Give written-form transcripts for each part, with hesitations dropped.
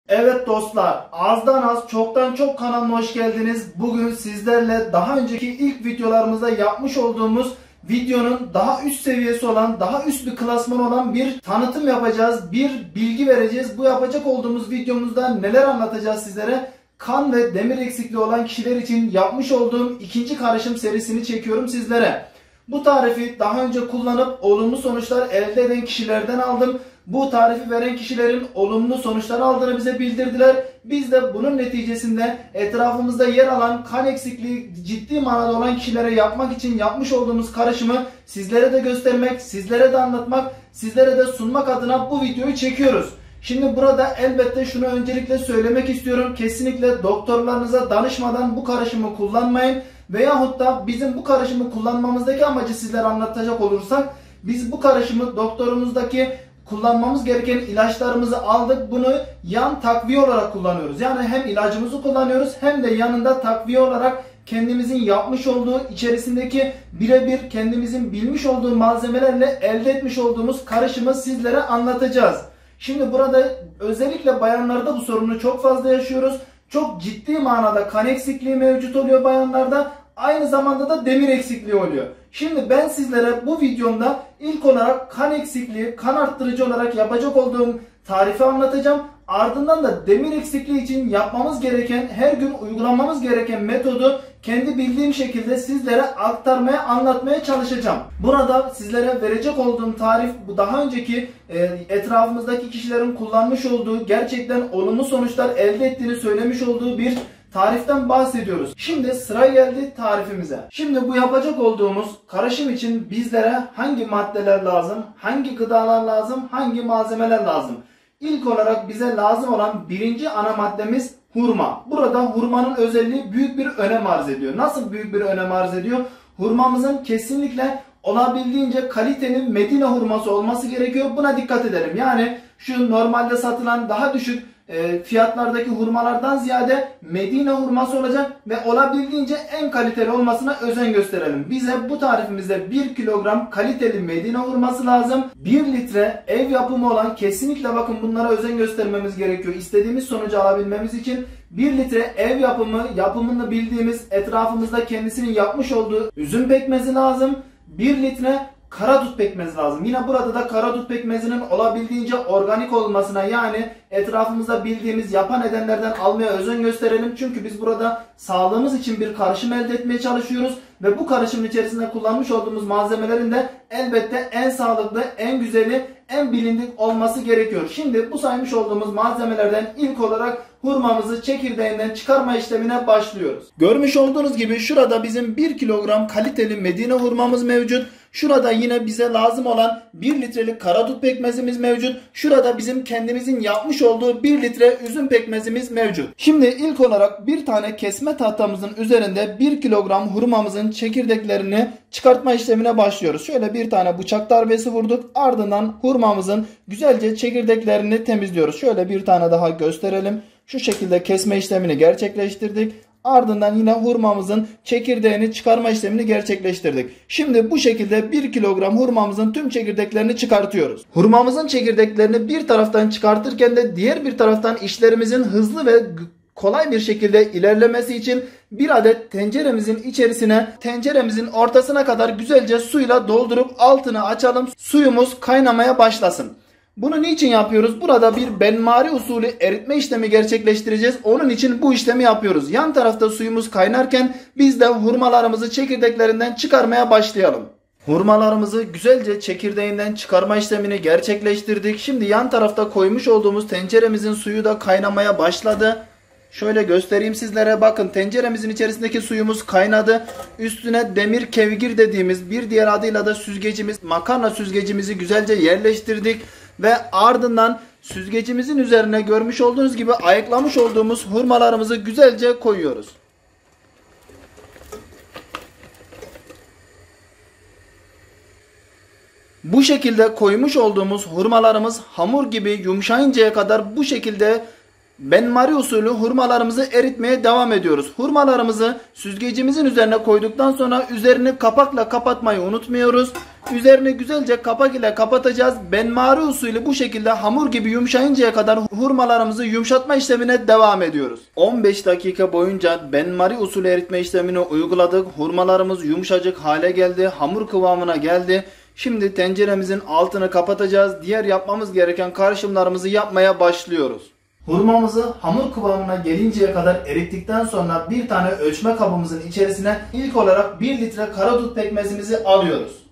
Evet dostlar, azdan az çoktan çok kanalıma hoş geldiniz. Bugün sizlerle daha önceki ilk videolarımızda yapmış olduğumuz videonun daha üst seviyesi olan, daha üst bir klasman olan bir tanıtım yapacağız. Bir bilgi vereceğiz. Bu yapacak olduğumuz videomuzda neler anlatacağız sizlere? Kan ve demir eksikliği olan kişiler için yapmış olduğum ikinci karışım serisini çekiyorum sizlere. Bu tarifi daha önce kullanıp olumlu sonuçlar elde eden kişilerden aldım. Bu tarifi veren kişilerin olumlu sonuçlar aldığını bize bildirdiler. Biz de bunun neticesinde etrafımızda yer alan kan eksikliği ciddi manada olan kişilere yapmak için yapmış olduğumuz karışımı sizlere de göstermek, sizlere de anlatmak, sizlere de sunmak adına bu videoyu çekiyoruz. Şimdi burada elbette şunu öncelikle söylemek istiyorum. Kesinlikle doktorlarınıza danışmadan bu karışımı kullanmayın. Veyahut da bizim bu karışımı kullanmamızdaki amacı sizlere anlatacak olursak, biz bu karışımı doktorumuzdaki kullanmamız gereken ilaçlarımızı aldık. Bunu yan takviye olarak kullanıyoruz. Yani hem ilacımızı kullanıyoruz hem de yanında takviye olarak kendimizin yapmış olduğu, içerisindeki birebir kendimizin bilmiş olduğu malzemelerle elde etmiş olduğumuz karışımı sizlere anlatacağız. Şimdi burada özellikle bayanlarda bu sorunu çok fazla yaşıyoruz. Çok ciddi manada kan eksikliği mevcut oluyor bayanlarda. Aynı zamanda da demir eksikliği oluyor. Şimdi ben sizlere bu videomda ilk olarak kan eksikliği, kan arttırıcı olarak yapacak olduğum tarifi anlatacağım. Ardından da demir eksikliği için yapmamız gereken, her gün uygulamamız gereken metodu kendi bildiğim şekilde sizlere aktarmaya, anlatmaya çalışacağım. Burada sizlere verecek olduğum tarif, bu daha önceki etrafımızdaki kişilerin kullanmış olduğu, gerçekten olumlu sonuçlar elde ettiğini söylemiş olduğu bir tariften bahsediyoruz. Şimdi sıra geldi tarifimize. Şimdi bu yapacak olduğumuz karışım için bizlere hangi maddeler lazım, hangi gıdalar lazım, hangi malzemeler lazım? İlk olarak bize lazım olan birinci ana maddemiz hurma. Burada hurmanın özelliği büyük bir önem arz ediyor. Nasıl büyük bir önem arz ediyor? Hurmamızın kesinlikle olabildiğince kaliteli Medine hurması olması gerekiyor. Buna dikkat edelim. Yani şu normalde satılan daha düşük fiyatlardaki hurmalardan ziyade Medine hurması olacak ve olabildiğince en kaliteli olmasına özen gösterelim. Bize bu tarifimizde 1 kilogram kaliteli Medine hurması lazım. 1 litre ev yapımı olan, kesinlikle bakın bunlara özen göstermemiz gerekiyor. İstediğimiz sonucu alabilmemiz için 1 litre ev yapımını bildiğimiz, etrafımızda kendisinin yapmış olduğu üzüm pekmezi lazım. 1 litre karadut pekmezi lazım. Yine burada da karadut pekmezinin olabildiğince organik olmasına, yani etrafımızda bildiğimiz yapan edenlerden almaya özen gösterelim. Çünkü biz burada sağlığımız için bir karışım elde etmeye çalışıyoruz. Ve bu karışımın içerisinde kullanmış olduğumuz malzemelerin de elbette en sağlıklı, en güzeli, en bilindik olması gerekiyor. Şimdi bu saymış olduğumuz malzemelerden ilk olarak hurmamızı çekirdeğinden çıkarma işlemine başlıyoruz. Görmüş olduğunuz gibi şurada bizim 1 kilogram kaliteli Medine hurmamız mevcut. Şurada yine bize lazım olan 1 litrelik karadut pekmezimiz mevcut. Şurada bizim kendimizin yapmış olduğu 1 litre üzüm pekmezimiz mevcut. Şimdi ilk olarak bir tane kesme tahtamızın üzerinde 1 kilogram hurmamızın çekirdeklerini çıkartma işlemine başlıyoruz. Şöyle bir tane bıçak darbesi vurduk. Ardından hurmamızın güzelce çekirdeklerini temizliyoruz. Şöyle bir tane daha gösterelim. Şu şekilde kesme işlemini gerçekleştirdik. Ardından yine hurmamızın çekirdeğini çıkarma işlemini gerçekleştirdik. Şimdi bu şekilde 1 kilogram hurmamızın tüm çekirdeklerini çıkartıyoruz. Hurmamızın çekirdeklerini bir taraftan çıkartırken de diğer bir taraftan işlerimizin hızlı ve kolay bir şekilde ilerlemesi için bir adet tenceremizin içerisine, tenceremizin ortasına kadar güzelce suyla doldurup altını açalım. Suyumuz kaynamaya başlasın. Bunu niçin yapıyoruz? Burada bir benmari usulü eritme işlemi gerçekleştireceğiz. Onun için bu işlemi yapıyoruz. Yan tarafta suyumuz kaynarken biz de hurmalarımızı çekirdeklerinden çıkarmaya başlayalım. Hurmalarımızı güzelce çekirdeğinden çıkarma işlemini gerçekleştirdik. Şimdi yan tarafta koymuş olduğumuz tenceremizin suyu da kaynamaya başladı. Şöyle göstereyim sizlere. Bakın tenceremizin içerisindeki suyumuz kaynadı. Üstüne demir kevgir dediğimiz, bir diğer adıyla da süzgecimiz, makarna süzgecimizi güzelce yerleştirdik. Ve ardından süzgecimizin üzerine görmüş olduğunuz gibi ayıklamış olduğumuz hurmalarımızı güzelce koyuyoruz. Bu şekilde koymuş olduğumuz hurmalarımız hamur gibi yumuşayıncaya kadar bu şekilde benmari usulü hurmalarımızı eritmeye devam ediyoruz. Hurmalarımızı süzgecimizin üzerine koyduktan sonra üzerini kapakla kapatmayı unutmuyoruz. Üzerini güzelce kapak ile kapatacağız. Benmari usulü bu şekilde hamur gibi yumuşayıncaya kadar hurmalarımızı yumuşatma işlemine devam ediyoruz. 15 dakika boyunca benmari usulü eritme işlemini uyguladık. Hurmalarımız yumuşacık hale geldi. Hamur kıvamına geldi. Şimdi tenceremizin altını kapatacağız. Diğer yapmamız gereken karışımlarımızı yapmaya başlıyoruz. Hurmamızı hamur kıvamına gelinceye kadar erittikten sonra bir tane ölçme kabımızın içerisine ilk olarak 1 litre karadut pekmezimizi alıyoruz.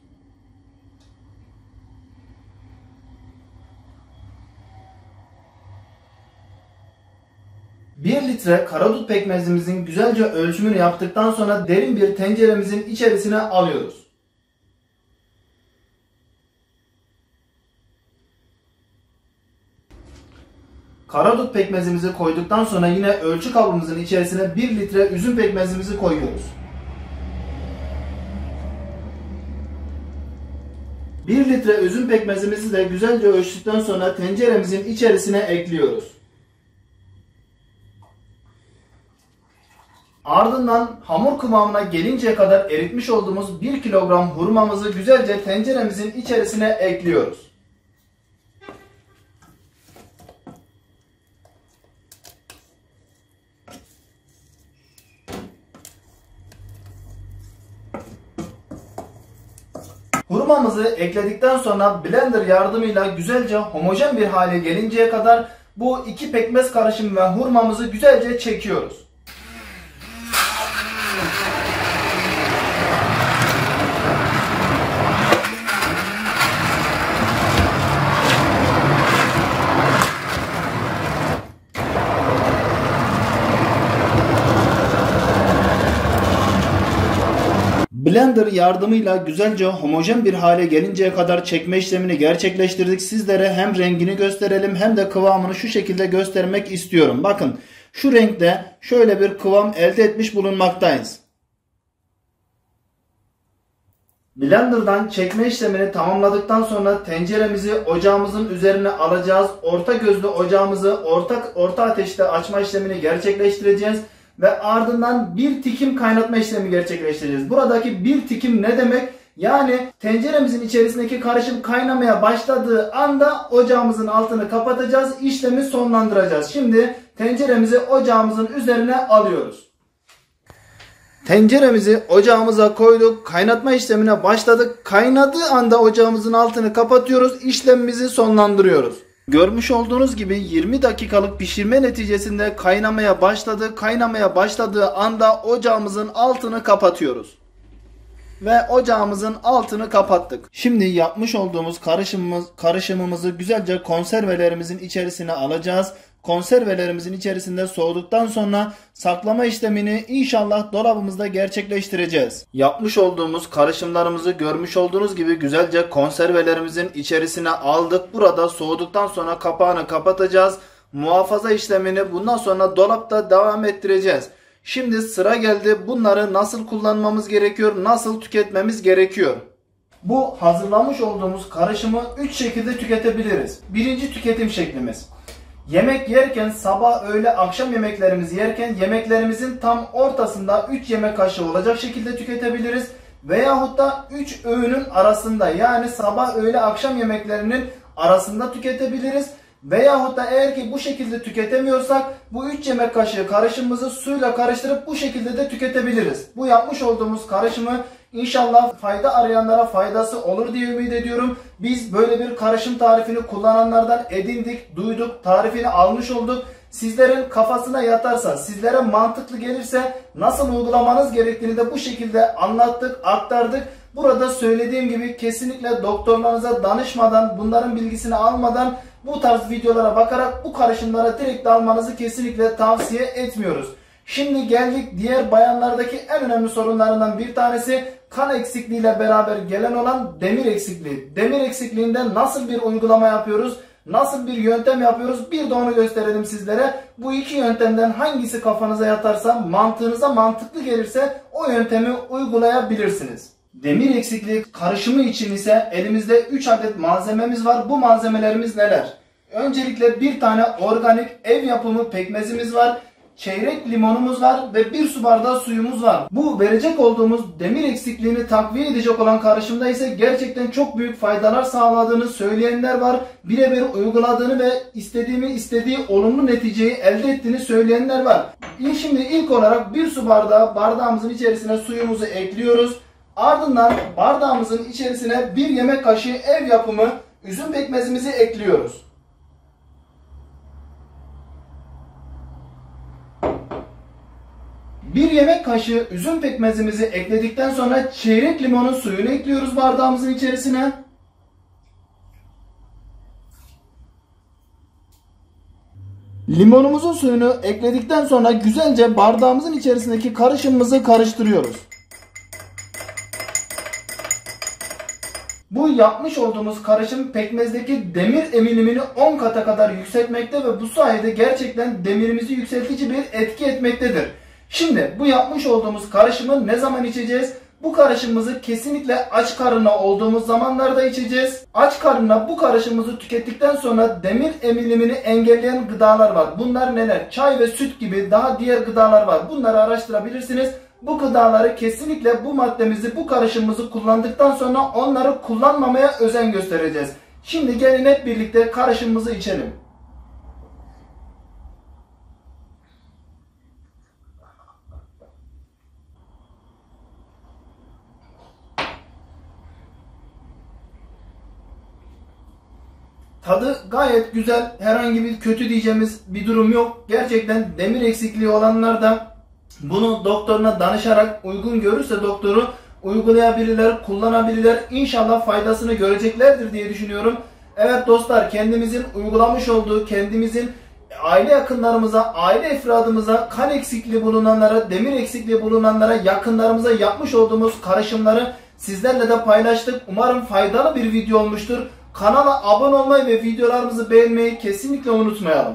Bir litre karadut pekmezimizin güzelce ölçümünü yaptıktan sonra derin bir tenceremizin içerisine alıyoruz. Karadut pekmezimizi koyduktan sonra yine ölçü kabımızın içerisine 1 litre üzüm pekmezimizi koyuyoruz. 1 litre üzüm pekmezimizi de güzelce ölçtükten sonra tenceremizin içerisine ekliyoruz. Ardından hamur kıvamına gelinceye kadar eritmiş olduğumuz 1 kilogram hurmamızı güzelce tenceremizin içerisine ekliyoruz. Hurmamızı ekledikten sonra blender yardımıyla güzelce homojen bir hale gelinceye kadar bu iki pekmez karışımı ve hurmamızı güzelce çekiyoruz. Blender yardımıyla güzelce homojen bir hale gelinceye kadar çekme işlemini gerçekleştirdik. Sizlere hem rengini gösterelim hem de kıvamını şu şekilde göstermek istiyorum. Bakın şu renkte şöyle bir kıvam elde etmiş bulunmaktayız. Blender'dan çekme işlemini tamamladıktan sonra tenceremizi ocağımızın üzerine alacağız. Orta gözlü ocağımızı orta ateşte açma işlemini gerçekleştireceğiz. Ve ardından bir tikim kaynatma işlemi gerçekleştireceğiz. Buradaki bir tikim ne demek? Yani tenceremizin içerisindeki karışım kaynamaya başladığı anda ocağımızın altını kapatacağız. İşlemi sonlandıracağız. Şimdi tenceremizi ocağımızın üzerine alıyoruz. Tenceremizi ocağımıza koyduk. Kaynatma işlemine başladık. Kaynadığı anda ocağımızın altını kapatıyoruz. İşlemimizi sonlandırıyoruz. Görmüş olduğunuz gibi 20 dakikalık pişirme neticesinde kaynamaya başladı. Kaynamaya başladığı anda ocağımızın altını kapatıyoruz. Ve ocağımızın altını kapattık. Şimdi yapmış olduğumuz karışımımızı güzelce konservelerimizin içerisine alacağız. Konservelerimizin içerisinde soğuduktan sonra saklama işlemini inşallah dolabımızda gerçekleştireceğiz. Yapmış olduğumuz karışımlarımızı görmüş olduğunuz gibi güzelce konservelerimizin içerisine aldık. Burada soğuduktan sonra kapağını kapatacağız. Muhafaza işlemini bundan sonra dolapta devam ettireceğiz. Şimdi sıra geldi, bunları nasıl kullanmamız gerekiyor, nasıl tüketmemiz gerekiyor. Bu hazırlamış olduğumuz karışımı 3 şekilde tüketebiliriz. Birinci tüketim şeklimiz. Yemek yerken, sabah, öğle, akşam yemeklerimizi yerken yemeklerimizin tam ortasında 3 yemek kaşığı olacak şekilde tüketebiliriz. Veyahut da 3 öğünün arasında, yani sabah, öğle, akşam yemeklerinin arasında tüketebiliriz. Veyahut da eğer ki bu şekilde tüketemiyorsak bu 3 yemek kaşığı karışımımızı suyla karıştırıp bu şekilde de tüketebiliriz. Bu yapmış olduğumuz karışımı İnşallah fayda arayanlara faydası olur diye ümit ediyorum. Biz böyle bir karışım tarifini kullananlardan edindik, duyduk, tarifini almış olduk. Sizlerin kafasına yatarsa, sizlere mantıklı gelirse nasıl uygulamanız gerektiğini de bu şekilde anlattık, aktardık. Burada söylediğim gibi kesinlikle doktorlarınıza danışmadan, bunların bilgisini almadan bu tarz videolara bakarak bu karışımlara direkt almanızı kesinlikle tavsiye etmiyoruz. Şimdi geldik diğer bayanlardaki en önemli sorunlarından bir tanesi kan eksikliğiyle beraber gelen olan demir eksikliği. Demir eksikliğinde nasıl bir uygulama yapıyoruz? Nasıl bir yöntem yapıyoruz? Bir de onu gösterelim sizlere. Bu iki yöntemden hangisi kafanıza yatarsa, mantığınıza mantıklı gelirse o yöntemi uygulayabilirsiniz. Demir eksikliği karışımı için ise elimizde 3 adet malzememiz var. Bu malzemelerimiz neler? Öncelikle bir tane organik ev yapımı pekmezimiz var. çeyrek limonumuz var ve 1 su bardağı suyumuz var. Bu verecek olduğumuz demir eksikliğini takviye edecek olan karışımda ise gerçekten çok büyük faydalar sağladığını söyleyenler var. Birebir uyguladığını ve istediği olumlu neticeyi elde ettiğini söyleyenler var. Şimdi ilk olarak 1 su bardağı bardağımızın içerisine suyumuzu ekliyoruz. Ardından bardağımızın içerisine 1 yemek kaşığı ev yapımı üzüm pekmezimizi ekliyoruz. Bir yemek kaşığı üzüm pekmezimizi ekledikten sonra çeyrek limonun suyunu ekliyoruz bardağımızın içerisine. Limonumuzun suyunu ekledikten sonra güzelce bardağımızın içerisindeki karışımımızı karıştırıyoruz. Bu yapmış olduğumuz karışım pekmezdeki demir emilimini 10 kata kadar yükseltmekte ve bu sayede gerçekten demirimizi yükseltici bir etki etmektedir. Şimdi bu yapmış olduğumuz karışımı ne zaman içeceğiz? Bu karışımımızı kesinlikle aç karnına olduğumuz zamanlarda içeceğiz. Aç karnına bu karışımımızı tükettikten sonra demir emilimini engelleyen gıdalar var. Bunlar neler? Çay ve süt gibi daha diğer gıdalar var. Bunları araştırabilirsiniz. Bu gıdaları kesinlikle bu maddemizi, bu karışımımızı kullandıktan sonra onları kullanmamaya özen göstereceğiz. Şimdi gelin hep birlikte karışımımızı içelim. Tadı gayet güzel. Herhangi bir kötü diyeceğimiz bir durum yok. Gerçekten demir eksikliği olanlar da bunu doktoruna danışarak uygun görürse doktoru uygulayabilirler, kullanabilirler. İnşallah faydasını göreceklerdir diye düşünüyorum. Evet dostlar, kendimizin uygulamış olduğu, kendimizin aile yakınlarımıza, aile efradımıza, kan eksikliği bulunanlara, demir eksikliği bulunanlara, yakınlarımıza yapmış olduğumuz karışımları sizlerle de paylaştık. Umarım faydalı bir video olmuştur. Kanala abone olmayı ve videolarımızı beğenmeyi kesinlikle unutmayalım.